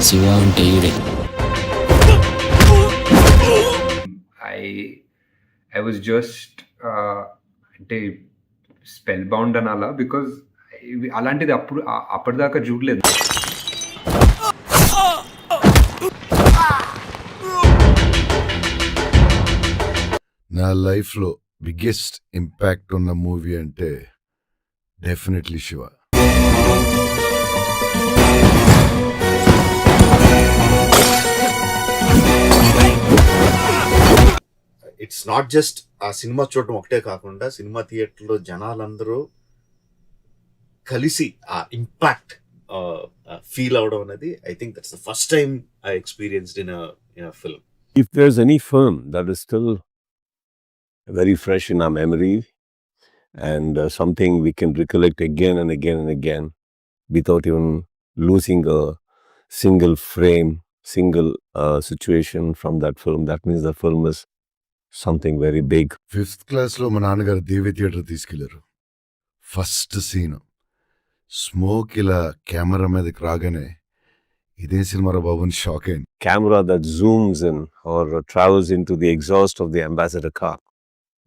శివ అంటే ఈడే. I was just అంటే స్పెల్ బౌండ్ అనాలా, బికాజ్ అలాంటిది అప్పటిదాకా చూడలేదు. నా లైఫ్లో బిగ్గెస్ట్ ఇంపాక్ట్ ఉన్న మూవీ అంటే definitely Shiva. It's not just ఆ సినిమా చూడటం ఒకటే కాకుండా సినిమా థియేటర్లో జనాలందరూ కలిసి ఆ ఇంపాక్ట్ ఫీల్ అవడం అనేది, I think that's the first time I experienced in a film. If there's any film that is still very fresh in our memory and something we can recollect again and again and again without even losing a single frame, single situation from that film, that means the film is something very big. 5th క్లాస్లో మా నాన్నగారు దేవి theatre తీసుకెళ్లారు. First scene smoke ఇలా camera మీదకి రాగానే ఇదే సినిమారా బాబు అని shock అయింది. Camera that zooms in or travels into the exhaust of the ambassador car.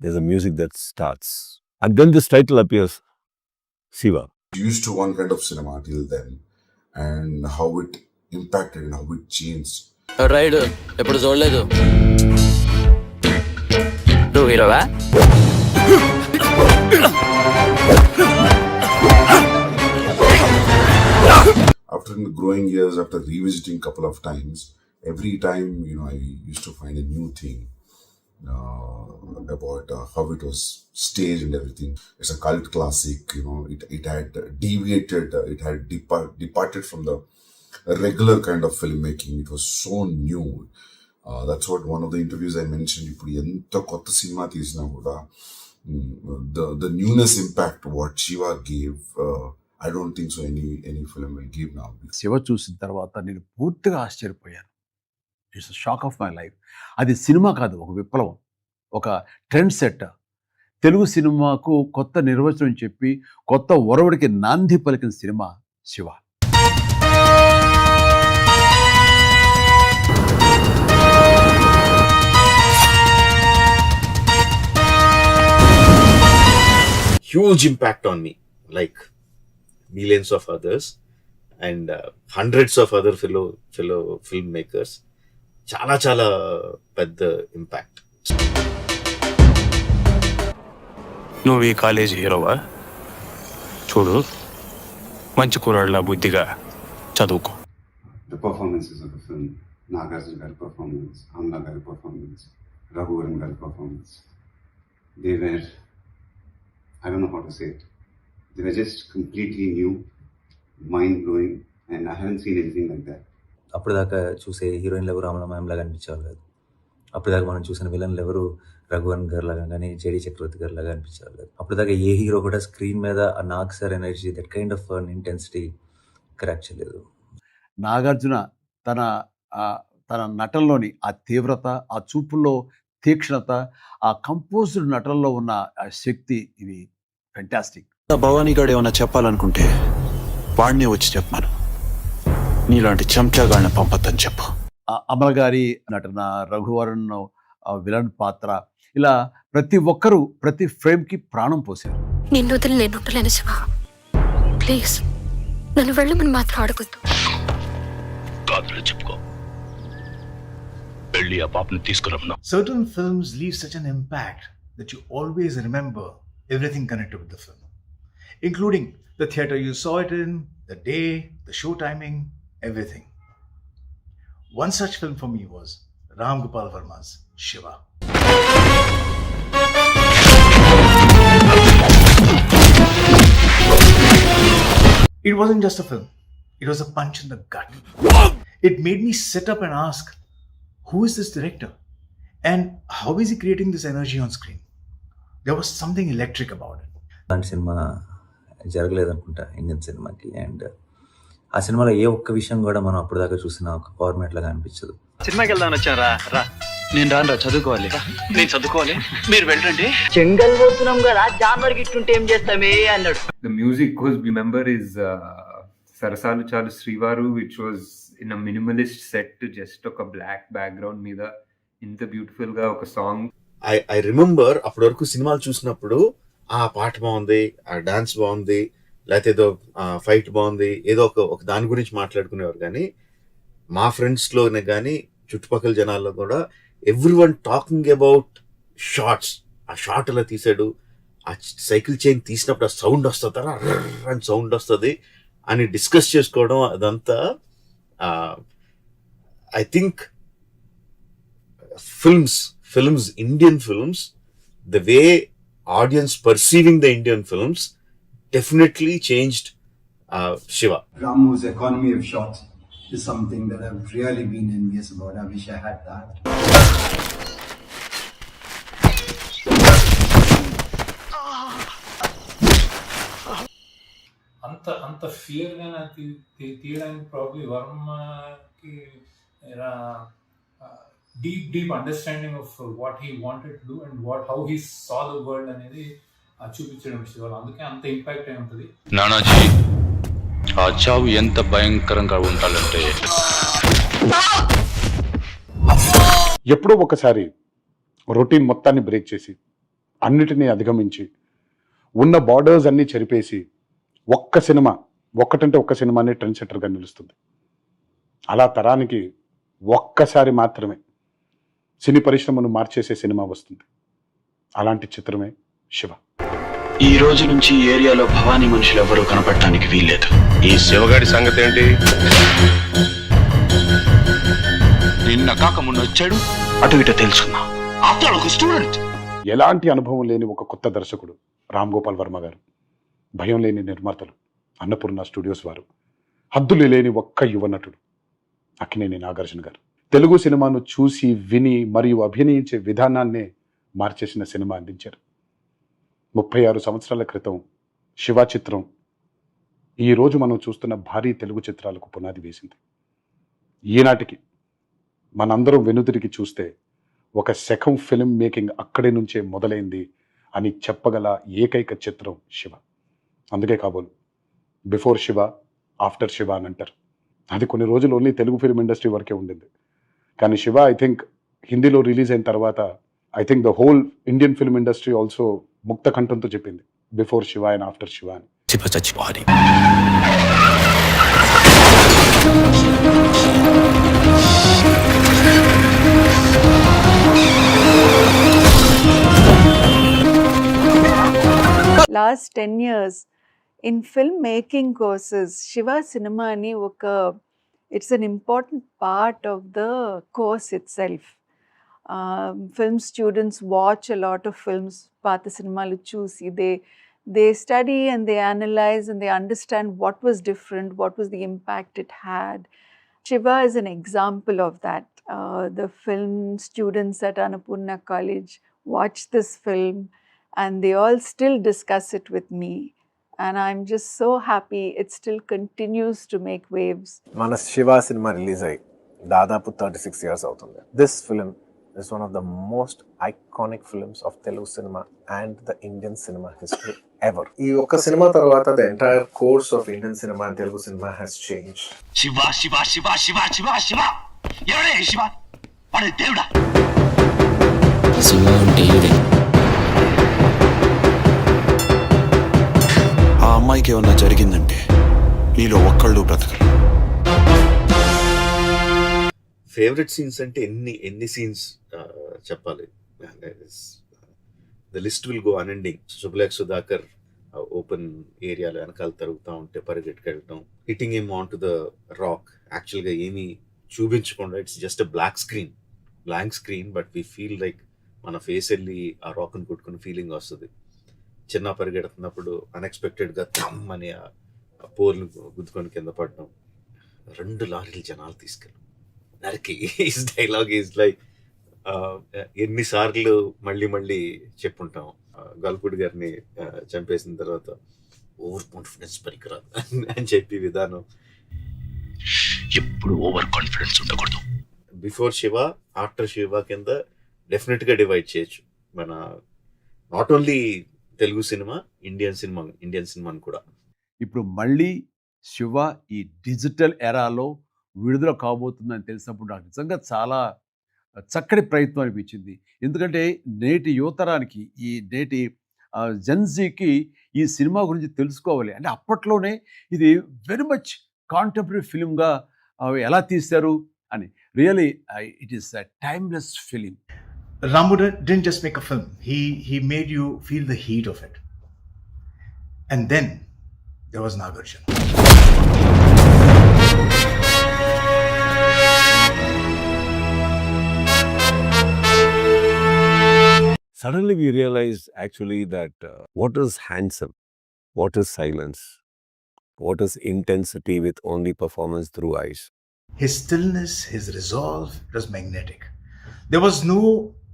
There's a music that starts. And then this title appears, Siva. Used to one kind of cinema till then, and how it impacted and how it changed. Ride ఎప్పుడు చూడలేదు. నువ్వు హీరోవా? After in the growing years, after revisiting a couple of times, every time, I used to find a new thing about how it was staged and everything. It's a cult classic, it had deviated, it had departed from the regular kind of filmmaking. It was so new. That's what one of the interviews I mentioned. ఇప్పుడు ఎంత కొత్త cinema తీసినా కూడా the newness impact what Shiva gave, I don't think so any film will give now. Shiva చూసిన తర్వాత నేను పూర్తిగా ఆశ్చర్యపోయాను. It's shock of my life. అది సినిమా కాదు, ఒక విప్లవం, ఒక ట్రెండ్ సెట్టర్. తెలుగు సినిమాకు కొత్త నిర్వచనం చెప్పి కొత్త ఒరవడికి నాంది పలికిన cinema Shiva. Huge impact on me, like millions of others and hundreds of other fellow filmmakers. చాలా చాలా పెద్ద ఇంపాక్ట్. నువ్వు ఈ కాలేజీ హీరోవా? చూడు, మంచి కుర్రాళ్ళ బుద్ధిగా చదువుకో. The performances of the film, Nagarjuna gaరి performance, Amla gaరి performance, Raghuvaran gaరి performance, they were, I don't know how to say it, they were just completely new, mind-blowing, and I haven't seen anything like that. అప్పటిదాకా చూసే హీరోయిన్లు ఎవరు రామలమాయంలాగా అనిపించేవాళ్ళు కాదు. అప్పటిదాకా మనం చూసిన విలన్లు ఎవరు రఘువరన్ గారు లాగా కానీ జేడి చక్రవర్తి గారు లాగా అనిపించేవాళ్ళు కాదు. అప్పటిదాకా ఏ హీరో కూడా స్క్రీన్ మీద ఆ Nag sir energy, that kind of intensity crack చేయలేదు. నాగార్జున తన నటనలోని ఆ తీవ్రత, ఆ చూపుల్లో తీక్షణత, ఆ కంపోజ్డ్ నటనలో ఉన్న ఆ శక్తి, ఇవి ఫెంటాస్టిక్. భవానీ గారు ఏమన్నా చెప్పాలనుకుంటే వాడినే వచ్చి చెప్పాను, నీలాంటి చెంచాగాళ్ళని పంపొద్దని చెప్పు. అమల గారి నటన, రఘువరన్ విలన్ పాత్ర, ఇలా ప్రతి ఒక్కరూ ప్రతి ఫ్రేమ్కి ప్రాణం పోసారు. నిన్ను వదిలి నేను ఉండలేను శివ, ప్లీజ్ నన్ను వెళ్ళమని మాత్రం అడగొద్దు. కాదులే చెప్పుకో, వెళ్ళి ఆ పాపని తీసుకురమ్మా. Certain films leave such an impact that you always remember everything connected with the film, including the theater you saw it in, the day, the show timing, everything. One such film for me was Ram Gopal Varma's Shiva. It wasn't just a film, it was a punch in the gut. It made me sit up and ask, who is this director and how is he creating this energy on screen? There was something electric about it. అలాంటి cinema జరగలేదనుకుంటా Indian సినిమాకి. And ఆ సినిమాలో ఏ ఒక్క విషయం కూడా మనం అప్పటిదాకా చూసిన ఒక ఫార్మాట్ లాగా అనిపించదు. సినిమాకి వెళ్దామని వచ్చారా? రా, నేను రాను రా, చదువుకోవాలి. నేను చదువుకోవాలి, మీరు వెళ్ళండి. చెంగల్ పోతున్నాం కదా, జానర్ గిట్టుంటే ఏం చేస్తామే అన్నాడు. The music was, remember, is Sarasalu Chalu Srivaru, which was in a minimalist set, just ఒక బ్లాక్ బ్యాక్గ్రౌండ్ మీద ఇంత బ్యూటిఫుల్ గా ఒక సాంగ్. ఐ రిమెంబర్ అప్పటి వరకు సినిమాలు చూసినప్పుడు ఆ పాట బాగుంది, ఆ డాన్స్ బాగుంది, లేకపోతే ఏదో ఫైట్ బాగుంది, ఏదో ఒక దాని గురించి మాట్లాడుకునేవారు. కానీ మా ఫ్రెండ్స్లోనే కానీ చుట్టుపక్కల జనాల్లో కూడా everyone talking about shorts. ఆ షార్ట్ ఎలా తీసాడు, ఆ సైకిల్ చైన్ తీసినప్పుడు ఆ సౌండ్ వస్తుంది, అని సౌండ్ వస్తుంది అని డిస్కస్ చేసుకోవడం, అదంతా. I think films, Indian films, the way audience perceiving the Indian films definitely changed Shiva. Ramu's economy of shots is something that I've really been envious about. I wish I had that. అంత ఫియర్గా తీయడానికి probably వర్మకి deep understanding of what he wanted to do and how he saw the world అనేది చూపించడం శివాలు. అందుకే అంత impact అయి ఉంటుంది. నానాజీ, ఆ చావు ఎంత భయంకరంగా ఉండాలంటే ఎప్పుడో ఒకసారి రొటీన్ మొత్తాన్ని బ్రేక్ చేసి, అన్నిటినీ అధిగమించి, ఉన్న బార్డర్స్ అన్నీ చెరిపేసి ఒక్క సినిమానే ట్రెండ్ సెట్టర్గా నిలుస్తుంది. అలా తరానికి ఒక్కసారి మాత్రమే సినీ పరిశ్రమను మార్చేసే సినిమా వస్తుంది. అలాంటి చిత్రమే శివ. ఈ రోజు నుంచి ఏరియాలో భవానీ మనుషులు ఎవరూ కనపడటానికి వీల్లేదు. ఈ శివగాడి సంగతి ఏంటి? నిన్న కాక మొన్న వచ్చాడు, అటు ఇటు తెలుసుకున్నా. ఆఫ్టర్ ఒక స్టూడెంట్. ఎలాంటి అనుభవం లేని ఒక కొత్త దర్శకుడు రామ్ గోపాల్ వర్మ గారు, భయం లేని నిర్మాతలు అన్నపూర్ణ స్టూడియోస్ వారు, హద్దులు లేని ఒక్క యువ నటుడు అక్కినేని నాగార్జున గారు తెలుగు సినిమాను చూసి, విని మరియు అభినయించే విధానాన్నే మార్చేసిన సినిమా అందించారు. 36 సంవత్సరాల క్రితం శివ చిత్రం ఈరోజు మనం చూస్తున్న భారీ తెలుగు చిత్రాలకు పునాది వేసింది. ఈనాటికి మనందరం వెనుతిరిగి చూస్తే ఒక శకం ఫిల్మ్ మేకింగ్ అక్కడి నుంచే మొదలైంది అని చెప్పగల ఏకైక చిత్రం శివ. అందుకే కాబోలు బిఫోర్ శివ, ఆఫ్టర్ శివ అని అంటారు. అది కొన్ని రోజులు ఓన్లీ తెలుగు ఫిల్మ్ ఇండస్ట్రీ వరకే ఉండింది. కానీ శివ ఐ థింక్ హిందీలో రిలీజ్ అయిన తర్వాత I think the whole Indian film industry also ముక్త కంఠంతో చెప్పింది before Shiva and after Shiva అని. Last 10 years in film making courses, Shiva Cinema ani it's an important part of the course itself. Film students watch a lot of films, paata cinemalu chusi, they study and they analyze and they understand what was different, what was the impact it had. Shiva is an example of that. The film students at Annapurna College watch this film and they all still discuss it with me. And I'm just so happy it still continues to make waves. మన Shiva cinema release అయ్యి దాదాపు 36 years అవుతుంది. This film is one of the most iconic films of Telugu cinema and the Indian cinema history ever. ఈ ఒక్క cinema తర్వాత the entire course of Indian cinema and Telugu cinema has changed. Shiva Shiva Shiva Shiva Shiva Shiva ఎవరే శివ? వాడు దేవుడా? శివ అంటే ఈడే. ఆ అమ్మాయికి ఏమన్నా జరిగిందంటే నీలో ఒక్కళ్ళు బ్రతకరు. ఫేవరెట్ సీన్స్ అంటే ఎన్ని సీన్స్ చెప్పాలి. The list will go unending. Subhalekha Sudhakar open ఏరియాలో వెనకాల తరుగుతూ ఉంటే పరిగెట్టుకెళ్ళటం, హిట్టింగ్ ఏమ్ ఆన్ టు ద రాక్. యాక్చువల్గా ఏమీ చూపించకుండా it's just a blank screen but we feel like మన ఫేస్ వెళ్ళి ఆ రాక్ని కొట్టుకుని ఫీలింగ్ వస్తుంది. చిన్న పరిగెడుతున్నప్పుడు అన్ఎక్స్పెక్టెడ్గా థమ్ అని ఆ పోర్లు గుద్దుకొని కింద పడడం, 2 లారీలు జనాలు తీసుకెళ్ళి నరికి. ఈజ్ డైలాగ్ ఈజ్ లైక్ ఎన్నిసార్లు మళ్ళీ చెప్పుంటాం. గల్పుడి గారిని చంపేసిన తర్వాత ఓవర్ కాన్ఫిడెన్స్ పనికిరాదు అని చెప్పి విధానం. ఎప్పుడు ఓవర్ కాన్ఫిడెన్స్ ఉండకూడదు. బిఫోర్ శివ, ఆఫ్టర్ శివ కింద డెఫినెట్గా డివైడ్ చేయొచ్చు మన not only Telugu cinema, Indian సినిమాని కూడా. ఇప్పుడు మళ్ళీ శివ ఈ డిజిటల్ ఎరాలో విడుదల కాబోతుందని తెలిసినప్పుడు నాకు నిజంగా చాలా చక్కటి ప్రయత్నం అనిపించింది. ఎందుకంటే నేటి యువతరానికి, ఈ నేటి జెన్‌జీకి ఈ సినిమా గురించి తెలుసుకోవాలి. అంటే అప్పట్లోనే ఇది వెరీ మచ్ కాంటెంపరరీ ఫిల్మ్‌గా ఎలా తీశారు అని. Really it is a timeless film. Ramu didn't just make a film, he made you feel the heat of it. And then there was Nagarjuna. Suddenly we realized actually that what is handsome, what is silence, what is intensity with only performance through eyes. His stillness, his resolve, it was magnetic. There was no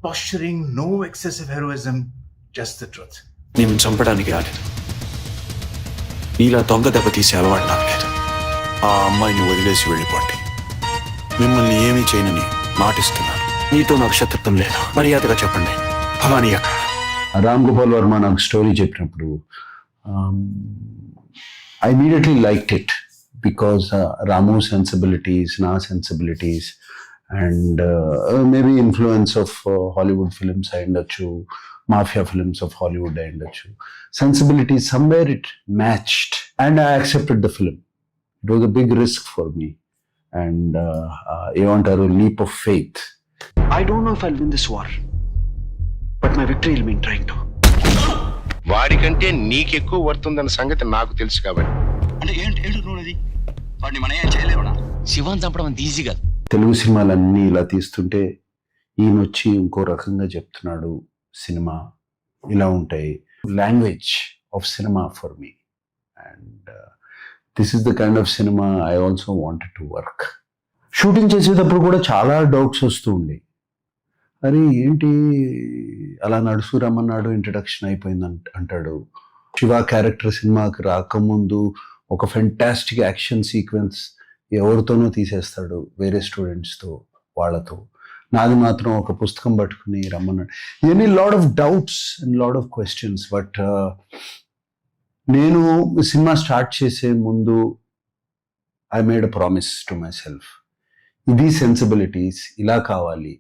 posturing, no excessive heroism, just the truth. నేను చంపడానికి రాలేదు. నీలా దొంగ దెబ్బ తీసే అలవాటు నాకు లేదు. ఆ అమ్మాయిని వదిలేసి వెళ్ళిపోండి. మిమ్మల్ని ఏమీ చేయనని మాటిస్తున్నాను. నీతో నాకు శత్రుత్వం లేదు. మర్యాదగా చెప్పండి, భవానీ అక్కడ. రామ్ గోపాల్ వర్మ నాకు స్టోరీ చెప్పినప్పుడు I immediately liked it because Ramu sensibilities, నా sensibilities and maybe influence of Hollywood films అయి ఉండొచ్చు, మాఫియా ఫిల్మ్స్ ఆఫ్ హాలీవుడ్ అయి ఉండొచ్చు. Sensibilities somewhere it matched and I accepted the film. It was a big risk for me and ఏమంటారు, leap of faith. I don't know if I'll win this war, but my victory will mean trying to. వాడికంటే నీకెక్కువ వర్తుందన్న సంగతి నాకు తెలుసు కాబట్టి. అంటే ఏంటి నువ్వుది? వాడిని మనం ఏం చేయలేవనా? శివాన్ చంపడం అంత ఈజీ కాదు. తెలుగు సినిమాలన్నీ ఇలా తీస్తుంటే ఈయన వచ్చి ఇంకో రకంగా చెప్తున్నాడు, సినిమా ఇలా ఉంటాయి. Language of cinema for me and this is the kind of cinema I also wanted to work. Shooting చేసేటప్పుడు కూడా చాలా డౌట్స్ వస్తూ ఉండే. అరే ఏంటి అలా నడుసు రమ్మన్నాడు, ఇంట్రడక్షన్ అయిపోయింది అంటాడు. శివ క్యారెక్టర్ సినిమాకి రాకముందు ఒక ఫెంటాస్టిక్ యాక్షన్ సీక్వెన్స్ ఎవరితోనో తీసేస్తాడు, వేరే స్టూడెంట్స్తో, వాళ్ళతో. నాది మాత్రం ఒక పుస్తకం పట్టుకుని రమ్మన్నాడు. ఇవన్నీ lot of doubts and lot of questions. But నేను సినిమా స్టార్ట్ చేసే ముందు I made a promise to my self, ఇది సెన్సిబిలిటీస్ ఇలా కావాలి,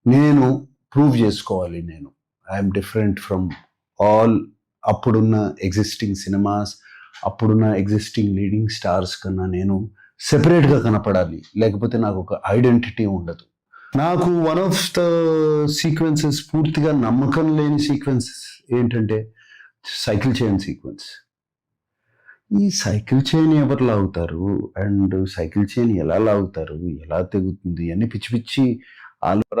నేను ప్రూవ్ చేసుకోవాలి, నేను ఐఎమ్ డిఫరెంట్ ఫ్రమ్ ఆల్ అప్పుడున్న ఎగ్జిస్టింగ్ సినిమాస్, అప్పుడున్న ఎగ్జిస్టింగ్ లీడింగ్ స్టార్స్ కన్నా నేను సెపరేట్గా కనపడాలి, లేకపోతే నాకు ఒక ఐడెంటిటీ ఉండదు. నాకు వన్ ఆఫ్ ద సీక్వెన్సెస్ పూర్తిగా నమ్మకం లేని సీక్వెన్సెస్ ఏంటంటే సైకిల్ చైన్ సీక్వెన్స్. ఈ సైకిల్ చైన్ ఎవరు లాగుతారు అండ్ సైకిల్ చైన్ ఎలా లాగుతారు, ఎలా తెగుతుంది అని పిచ్చి పిచ్చి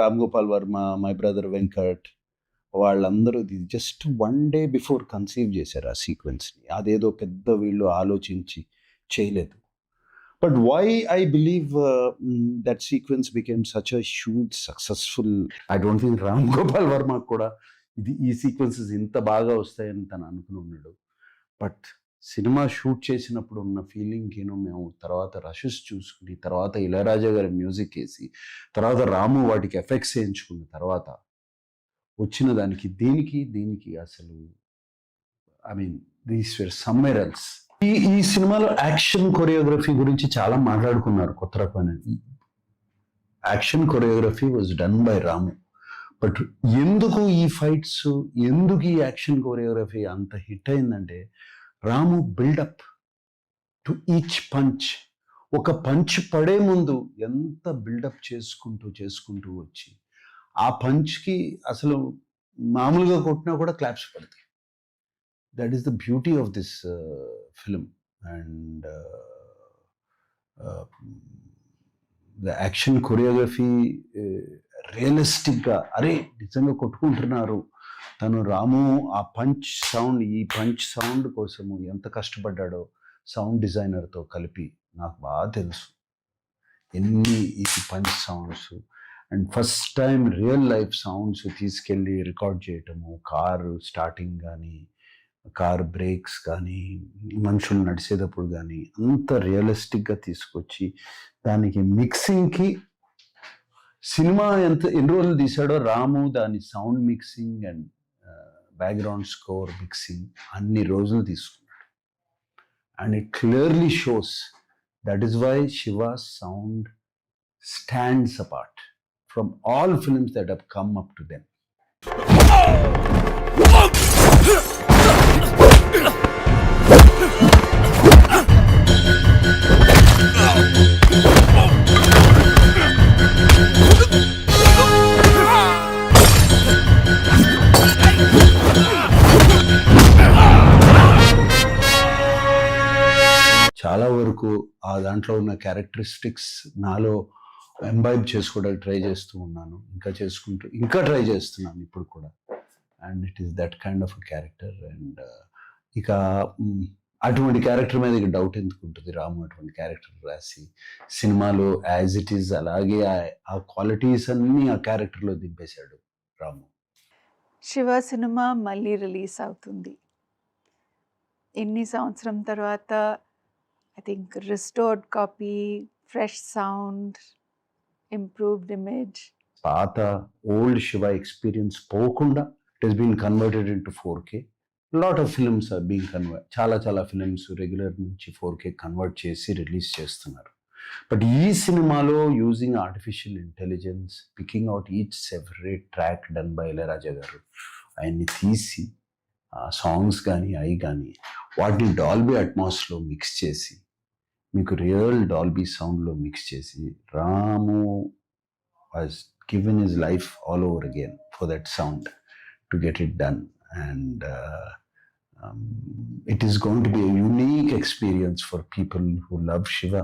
రామ్ గోపాల్ వర్మ, మై బ్రదర్ వెంకట్ వాళ్ళందరూ జస్ట్ 1 day బిఫోర్ కన్సీవ్ చేశారు ఆ సీక్వెన్స్ని. అదేదో పెద్ద వీళ్ళు ఆలోచించి చేయలేదు. But why I believe that sequence became such a huge successful. I don't think Ram Gopal Varma కూడా ఈ సీక్వెన్సెస్ ఇంత బాగా వస్తాయని తను అనుకుని ఉన్నాడు. బట్ సినిమా షూట్ చేసినప్పుడు ఉన్న ఫీలింగ్ మేము తర్వాత రషెస్ చూసుకుని, తర్వాత ఇళయరాజా గారి మ్యూజిక్ వేసి, తర్వాత రాము వాటికి ఎఫెక్ట్స్ వేయించుకున్న తర్వాత వచ్చిన దానికి దీనికి అసలు I mean these were somewhere else. ఈ సినిమాలో యాక్షన్ కొరియోగ్రఫీ గురించి చాలా మాట్లాడుకున్నారు. కొత్త రకమైన action choreography was done by Ramu. But ఎందుకు ఈ ఫైట్స్, ఎందుకు ఈ యాక్షన్ కొరియోగ్రఫీ అంత హిట్ అయిందంటే రాము బిల్డప్ టు ఈచ్ పంచ్. ఒక పంచ్ పడే ముందు ఎంత బిల్డప్ చేసుకుంటూ వచ్చి ఆ పంచ్కి అసలు మామూలుగా కొట్టినా కూడా క్లాప్స్ పడతాయి. That is the beauty of this film. And the action choreography రియలిస్టిక్గా, అరే నిజంగా కొట్టుకుంటున్నారు. తను రాము ఆ ఈ పంచ్ సౌండ్ కోసము ఎంత కష్టపడ్డాడో సౌండ్ డిజైనర్తో కలిపి నాకు బాగా తెలుసు. ఎన్ని ఈ punch sounds and first time real life sounds తీసుకెళ్ళి రికార్డ్ చేయటము, కారు స్టార్టింగ్ కానీ, కారు బ్రేక్స్ కానీ, మనుషులు నడిచేటప్పుడు కానీ అంత రియలిస్టిక్గా తీసుకొచ్చి దానికి మిక్సింగ్కి సినిమా ఎన్ని రోజులు తీశాడో రాము దాని sound mixing and background score mixing అన్ని రోజులు తీసుకున్నాడు. And it clearly shows That is why Shiva's sound stands apart from all films that have come up to them. చాలా వరకు ఆ దాంట్లో ఉన్న క్యారెక్టరిస్టిక్స్ నాలో ఎంబైబ్ చేసుకోవడానికి ట్రై చేస్తూ ఉన్నాను, ఇంకా ట్రై చేస్తున్నాను ఇప్పుడు కూడా. And it is that kind of a character. And ఇక అటువంటి క్యారెక్టర్ మీద ఇక డౌట్ ఎందుకు ఉంటుంది? రాము అటువంటి క్యారెక్టర్ రాసి సినిమాలో యాజ్ ఇట్ ఈస్ అలాగే ఆ క్వాలిటీస్ అన్నీ ఆ క్యారెక్టర్లో దింపేశాడు రాము. శివ సినిమా మళ్ళీ రిలీజ్ అవుతుంది. ఎన్ని సంవత్సరం తర్వాత I think restored copy, fresh sound, improved image. పాత ఓల్డ్ శివ ఎక్స్పీరియన్స్ పోకుండా it has been converted into 4K. Lot of films are being convert. చాలా ఫిల్మ్స్ రెగ్యులర్ నుంచి 4K కన్వర్ట్ చేసి రిలీజ్ చేస్తున్నారు. బట్ ఈ సినిమాలో using artificial intelligence, picking out each separate track done by Ilaiyaraaja garu, ఆయన్ని తీసి songs కానీ వాటిని డాల్బీ అట్మాస్లో మిక్స్ చేసి మీకు రియల్ డాల్బీ సౌండ్లో మిక్స్ చేసి Ramu was given his life all over again for that sound to get it done. And it is going to be a unique experience for people who love Shiva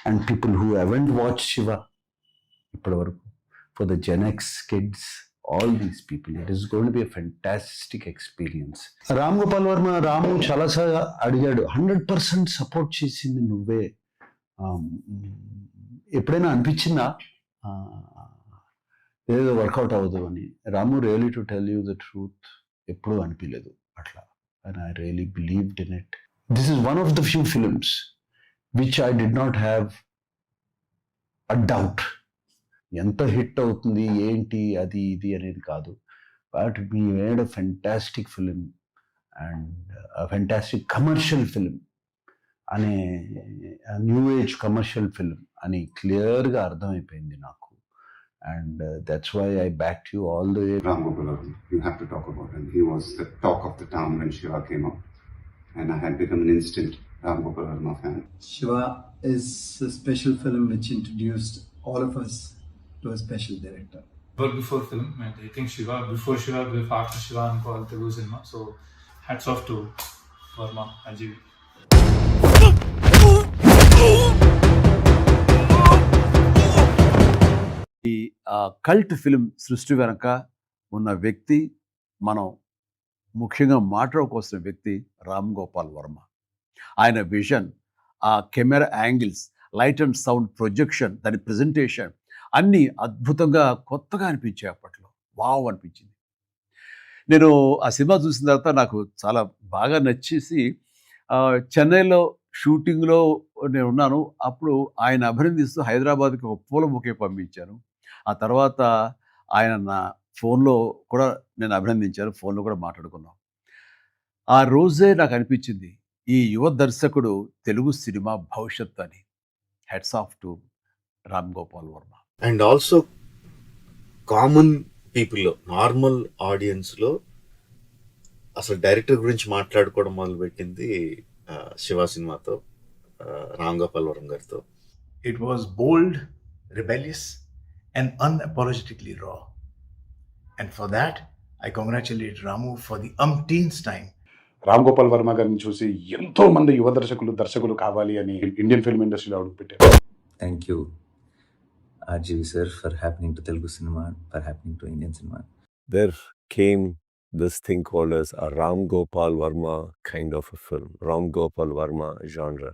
and people who haven't watched Shiva ippavaraku. For the Gen X kids, all these people, it is going to be a fantastic experience. Ram Gopal Varma, Ramu chalasa adigadu, 100% support chesindi nuvve. ఎప్పుడైనా అనిపించిందా ఏదో work out అవ్వదు అని? Ramu really to tell you the truth ఎప్పుడూ అనిపించలేదు అట్లా. And I really believed in it. This is one of the few films which I did not have a doubt. ఎంత hit అవుతుంది ఏంటి అది ఇది అనేది కాదు. But we made a fantastic film and a fantastic commercial film అనే new age commercial film అని క్లియర్గా అర్థమైపోయింది నాకు. And that's why I backed you all the way. Ram Gopal Varma, you have to talk about him. He was the talk of the town when Shiva came out, and I had become an instant Ram Gopal Varma fan. Shiva is a special film which introduced all of us to a special director. But before film, I think Shiva, before Shiva, after Shiva and called Telugu cinema. So hats off to Varma, Ajiv. ఈ cult film సృష్టి వెనక ఉన్న వ్యక్తి, మనం ముఖ్యంగా మాట్లాడుకోవాల్సిన వ్యక్తి రామ్ గోపాల్ వర్మ. ఆయన vision, ఆ camera angles, light and sound projection, దాని ప్రజెంటేషన్ అన్నీ అద్భుతంగా కొత్తగా అనిపించాయి. అప్పట్లో వావ్ అనిపించింది. నేను ఆ సినిమా చూసిన తర్వాత నాకు చాలా బాగా నచ్చేసి చెన్నైలో షూటింగ్లో నేను ఉన్నాను. అప్పుడు ఆయన అభినందిస్తూ హైదరాబాద్కి ఒక పూల బొకే పంపించాను. ఆ తర్వాత ఆయన నా ఫోన్లో కూడా నేను అభినందించాను, ఫోన్లో కూడా మాట్లాడుకున్నాం. ఆ రోజే నాకు అనిపించింది ఈ యువ దర్శకుడు తెలుగు సినిమా భవిష్యత్ అని. Heads off to Ram Gopal Varma. And also common పీపుల్లో, నార్మల్ ఆడియన్స్లో అసలు డైరెక్టర్ గురించి మాట్లాడుకోవడం మొదలుపెట్టింది శివ సినిమాతో, రామ్ గోపాల్ వర్మ గారితో. It was bold, rebellious, and unapologetically raw. And for that, I congratulate Ramu for the umpteenth time. Ram Gopal Varma గారిని చూసి ఎంతో మంది యువ దర్శకులు కావాలి అని ఇండియన్ ఫిల్మ్ ఇండస్ట్రీలో అడుగుపెట్టారు. Thank you RGV sir for happening to Telugu cinema, for happening to Indian cinema. There came this thing called as a Ram Gopal Varma kind of a film, Ram Gopal Varma genre.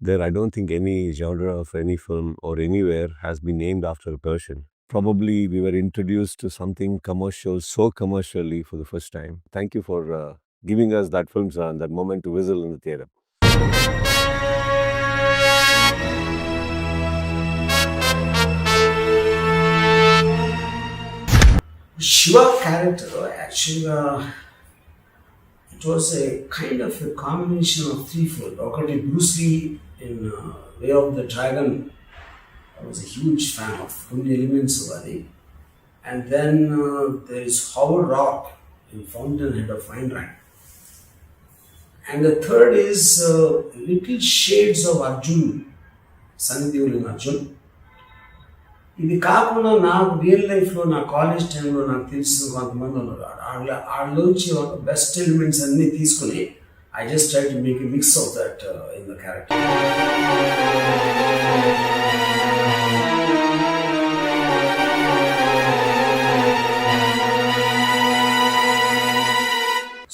There, I don't think any genre of any film or anywhere has been named after a person. Probably we were introduced to something commercial, so commercially for the first time. Thank you for giving us that film, sir, and that moment to whistle in the theatre. Shiva character, actually, it was a kind of a combination of threefold. ఒకటి Bruce Lee in Way of the Dragon, I was a huge fan of కొన్ని elements of అది. And then there is Howard Rock in Fountainhead of Fine Rand. And the third is Little Shades of Arjun, Sunny Deol in Arjun. ఇది కాకుండా నాకు real లైఫ్లో నా college టైంలో నాకు తెలిసిన కొంతమంది ఉన్నారు. వాళ్ళలోంచి ఒక బెస్ట్ ఎలిమెంట్స్ అన్నీ తీసుకుని I just try to make a mix of that in the character.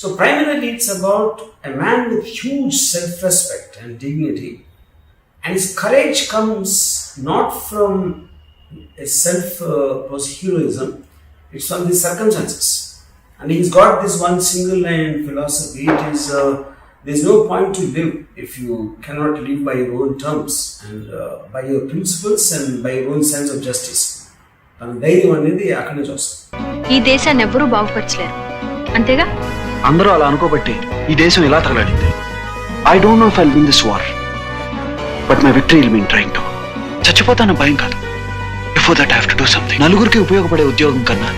So primarily it's about a man with huge self-respect and dignity, and his courage comes not from a self-heroism, it's from the circumstances. And he's got this one single line philosophy, it is there's no point to live if you cannot live by your own terms and by your principles and by your own sense of justice. తన ధైర్యం అనేది అక్కడి నుంచి వస్తుంది. ఈ దేశాన్ని ఎవ్వరూ బాగుపరచలేరు, అంతేగా? అందరూ అలా అనుకోబట్టి ఈ దేశం ఇలా తగలాడింది. I don't know if I'll win this war, but my victory will be in trying to. చచ్చిపోతాను భయం కాదు. Before that I have to do something. నలుగురికి ఉపయోగపడే ఉద్యోగం కన్నా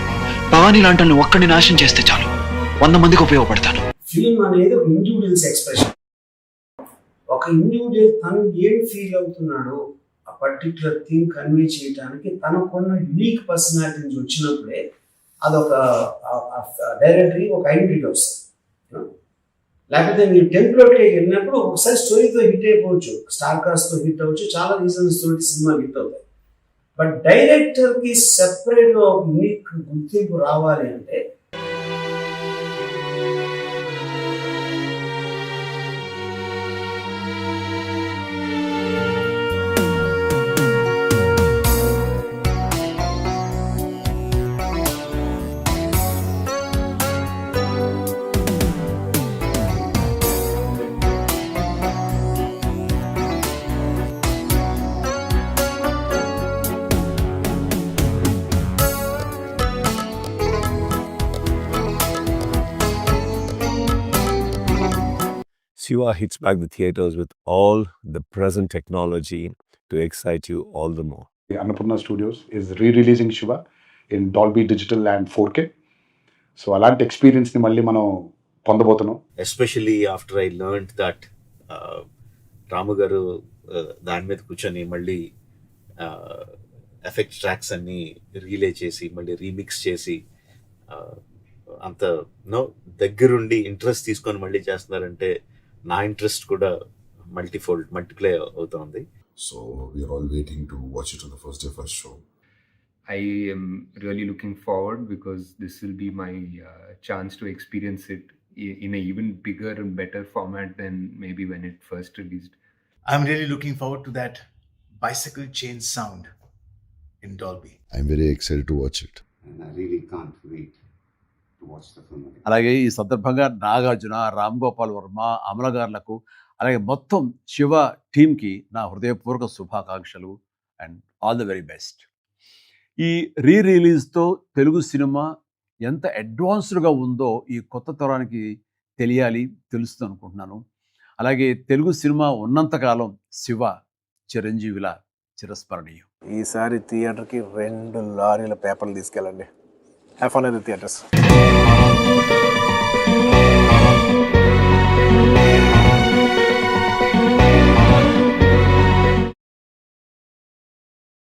భవానీ లాంటి ఒక్కడిని నాశనం చేస్తే చాలు, 100 మందికి ఉపయోగపడతాను. ఫిల్మ్ అనేది ఒక ఇండివిజువల్స్ ఎక్స్ప్రెషన్. ఒక ఇండివిజువల్ తను ఏం ఫీల్ అవుతున్నాడో ఆ పర్టికులర్ థింగ్ కన్వే చేయడానికి తనకున్న యూనిక్ పర్సనాలిటీ నుంచి వచ్చినప్పుడే అదొక డైరెక్టరీ ఒక ఐడెంటిటీ వస్తుంది. లేకపోతే మీరు టెంప్లోకి వెళ్ళినప్పుడు ఒకసారి స్టోరీతో హిట్ అయిపోవచ్చు, స్టార్ కాస్ట్తో హిట్ అవ్వచ్చు, చాలా రీజన్స్ తోటి సినిమా హిట్ అవుతాయి. బట్ డైరెక్టర్కి సెపరేట్గా ఒక యూనిక్ గుర్తింపు రావాలి అంటే Shiva hits back the theaters with all the present technology to excite you all the more. Annapurna Studios is re-releasing Shiva in Dolby Digital and 4K. So అలాంటి ఎక్స్పీరియన్స్ని మళ్ళీ మనం పొందబోతున్నాం. Especially after I learned that Ramu garu దాని మీద కూర్చొని మళ్ళీ effect tracks అన్ని రీలే చేసి మళ్ళీ రీమిక్స్ చేసి అంత దగ్గరుండి ఇంట్రెస్ట్ తీసుకొని మళ్ళీ చేస్తున్నారంటే నా ఇంట్రెస్ట్ కూడా మల్టిప్లై అవుతుంది. So we are all waiting to watch it on the first day first show. I am really looking forward because this will be my chance to experience it in an even bigger and better format than maybe when it first released. I'm really looking forward to that bicycle chain sound in Dolby. I'm very excited to watch it. And I really can't wait to watch the film again. అలాగే ఈ సందర్భంగా నాగార్జున, రామ్ గోపాల్ వర్మ, అమల గారులకు, అలాగే మొత్తం శివ టీమ్కి నా హృదయపూర్వక శుభాకాంక్షలు and all the very best. ఈ రిలీజ్తో తెలుగు సినిమా ఎంత అడ్వాన్స్డ్గా ఉందో ఈ కొత్త తరానికి తెలుస్తుంది అనుకుంటున్నాను. అలాగే తెలుగు సినిమా ఉన్నంతకాలం శివ చిరంజీవిలా చిరస్మరణీయం. ఈసారి థియేటర్కి 2 లారీల పేపర్లు తీసుకెళ్ళండి. Have fun at the theatres.